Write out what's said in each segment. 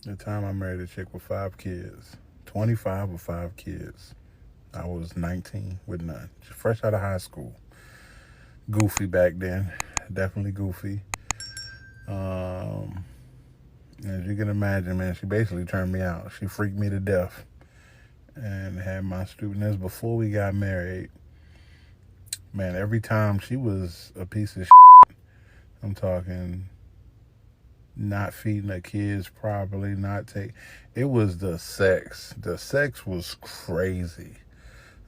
The time I married a chick with 5 kids, 25 with 5 kids. I was 19 with none. Fresh out of high school. Goofy back then. Definitely goofy. Um, as you can imagine, man, she basically turned me out. She freaked me to death and had my stupidness before we got married. Man, every time she was a piece of shit. I'm talking not feeding the kids properly, not take. It was the sex. The sex was crazy.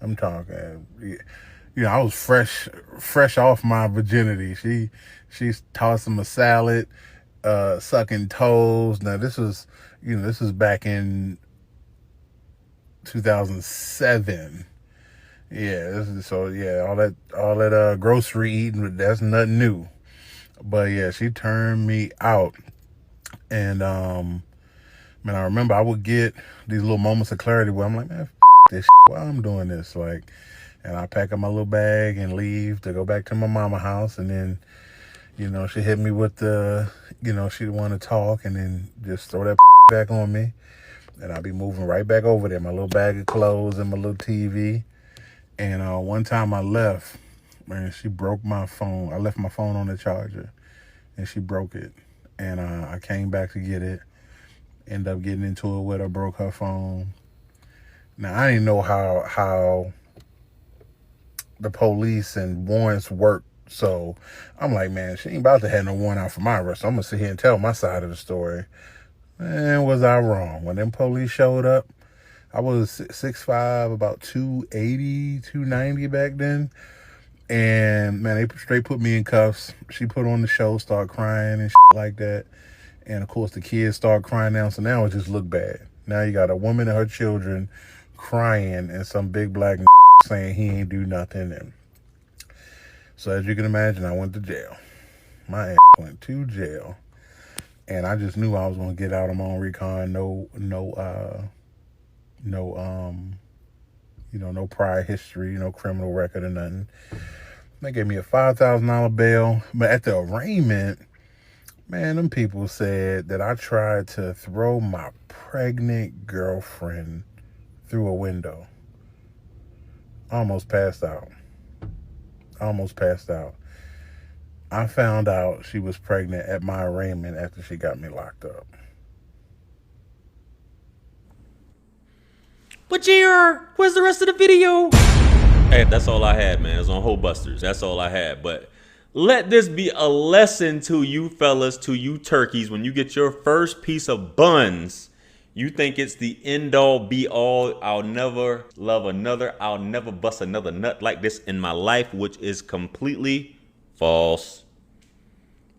I'm talking, I was fresh off my virginity. She's tossing a salad, sucking toes. Now this was back in 2007. Yeah, all that grocery eating, that's nothing new. But yeah, she turned me out. And man, I remember I would get these little moments of clarity where I'm like, man, this shit, why I'm doing this? Like, and I pack up my little bag and leave to go back to my mama house. And then, she hit me with she'd want to talk and then just throw that back on me. And I'll be moving right back over there, my little bag of clothes and my little TV. And one time I left, man, she broke my phone. I left my phone on the charger and she broke it. And I came back to get it. Ended up getting into it with her, broke her phone. Now, I didn't know how the police and warrants work. So I'm like, man, she ain't about to have no warrant out for my arrest. So I'm going to sit here and tell my side of the story. Man, was I wrong? When them police showed up, I was 6'5", about 280, 290 back then. And, man, they straight put me in cuffs. She put on the show, start crying and shit like that. And, of course, the kids start crying now. So now it just looked bad. Now you got a woman and her children crying and some big black saying he ain't do nothing. And so as you can imagine, I went to jail. My ass went to jail. And I just knew I was going to get out on my own recon. No prior history, no criminal record or nothing. They gave me a $5,000 bail. But at the arraignment, man, them people said that I tried to throw my pregnant girlfriend through a window. Almost passed out. I found out she was pregnant at my arraignment after she got me locked up. But JR, where's the rest of the video? Hey, that's all I had, man. It was on Hoe Busters. That's all I had. But let this be a lesson to you fellas, to you turkeys. When you get your first piece of buns, you think it's the end-all, be-all. I'll never love another. I'll never bust another nut like this in my life, which is completely false.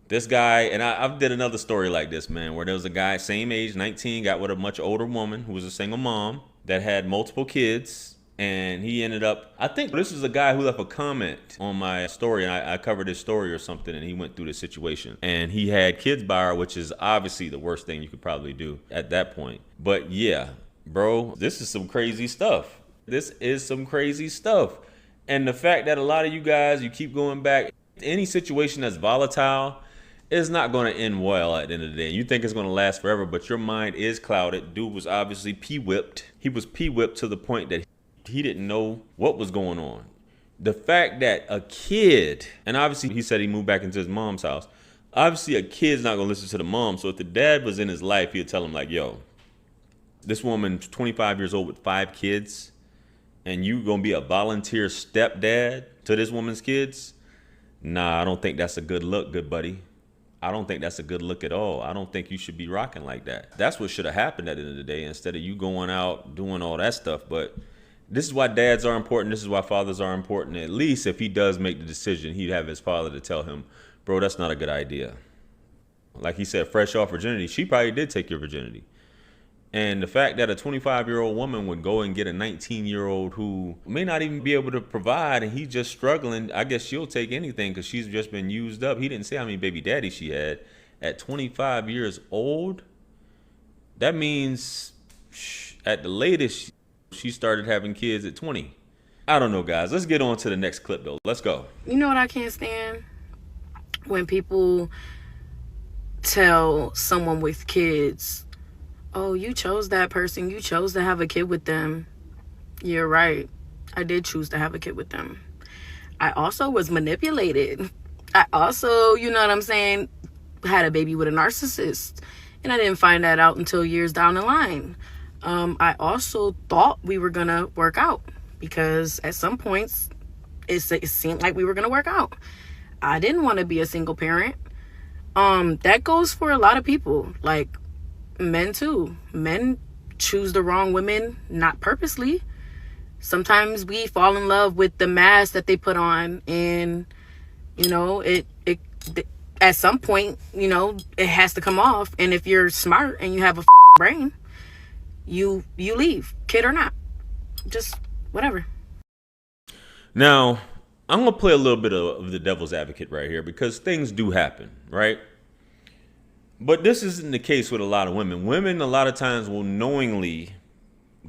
This guy, and I've did another story like this, man, where there was a guy, same age, 19, got with a much older woman who was a single mom that had multiple kids. And he ended up, I think this was a guy who left a comment on my story, and I covered his story or something, and he went through the situation. And he had kids by her, which is obviously the worst thing you could probably do at that point. But yeah, bro, this is some crazy stuff. This is some crazy stuff. And the fact that a lot of you guys, you keep going back, any situation that's volatile, it's not going to end well at the end of the day. You think it's going to last forever, but your mind is clouded. Dude was obviously P-whipped. He was P-whipped to the point that he didn't know what was going on. The fact that a kid, and obviously he said he moved back into his mom's house. Obviously a kid's not gonna listen to the mom. So if the dad was in his life, he'd tell him like, yo, this woman 25 years old with 5 kids, and you gonna be a volunteer stepdad to this woman's kids? Nah, I don't think that's a good look, good buddy. I don't think that's a good look at all. I don't think you should be rocking like that. That's what should have happened at the end of the day, instead of you going out doing all that stuff. But this is why dads are important. This is why fathers are important. At least if he does make the decision, he'd have his father to tell him, bro, that's not a good idea. Like he said, fresh off virginity, she probably did take your virginity. And the fact that a 25-year-old woman would go and get a 19-year-old who may not even be able to provide, and he's just struggling, I guess she'll take anything because she's just been used up. He didn't say how many baby daddies she had. At 25 years old, that means at the latest, she started having kids at 20. I don't know, guys. Let's get on to the next clip, though. Let's go. You know what I can't stand? When people tell someone with kids, oh, you chose that person. You chose to have a kid with them. You're right. I did choose to have a kid with them. I also was manipulated. I also, you know what I'm saying, had a baby with a narcissist. And I didn't find that out until years down the line. I also thought we were going to work out because at some points it seemed like we were going to work out. I didn't want to be a single parent. That goes for a lot of people, like men too. Men choose the wrong women, not purposely. Sometimes we fall in love with the mask that they put on, and you know, it at some point, you know, it has to come off. And if you're smart and you have a brain, you leave, kid or not, just whatever. Now, I'm going to play a little bit of the devil's advocate right here because things do happen, right? But this isn't the case with a lot of women. Women, a lot of times, will knowingly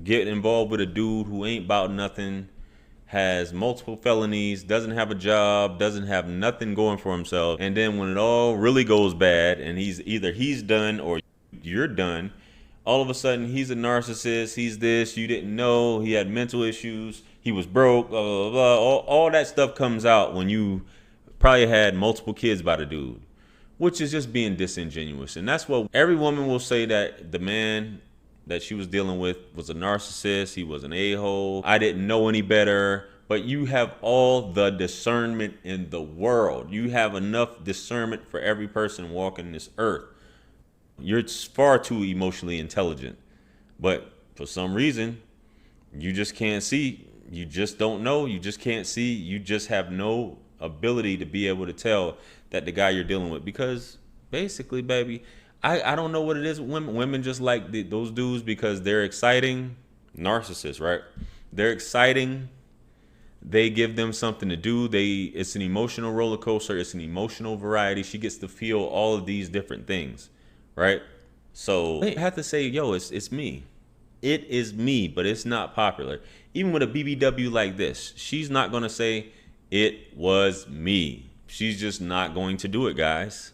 get involved with a dude who ain't about nothing, has multiple felonies, doesn't have a job, doesn't have nothing going for himself. And then when it all really goes bad and he's done or you're done, all of a sudden he's a narcissist, he's this, you didn't know, he had mental issues, he was broke, blah, blah, blah. All that stuff comes out when you probably had multiple kids by the dude, which is just being disingenuous. And that's what every woman will say, that the man that she was dealing with was a narcissist, he was an a-hole, I didn't know any better. But you have all the discernment in the world. You have enough discernment for every person walking this earth. You're far too emotionally intelligent. But for some reason, you just can't see. You just don't know. You just can't see. You just have no ability to be able to tell that the guy you're dealing with. Because basically, baby, I don't know what it is with women. Women just like those dudes because they're exciting. Narcissists, right? They're exciting. They give them something to do. It's an emotional roller coaster. It's an emotional variety. She gets to feel all of these different things, right? So they have to say, yo, it's me. It is me, but it's not popular. Even with a BBW like this, she's not going to say, it was me. She's just not going to do it, guys.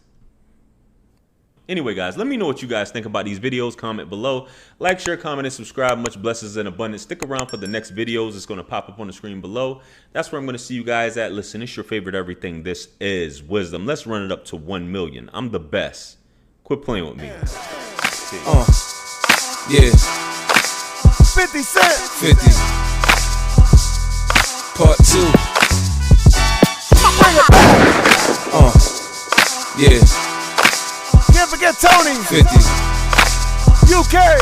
Anyway, guys, let me know what you guys think about these videos. Comment below. Like, share, comment, and subscribe. Much blessings and abundance. Stick around for the next videos. It's going to pop up on the screen below. That's where I'm going to see you guys at. Listen, it's your favorite everything. This is Wisdom. Let's run it up to 1 million. I'm the best. Quit playing with me. Yeah. 50 Cent. 50. Part 2. Bring it back. Yeah. Can't forget Tony. 50. UK.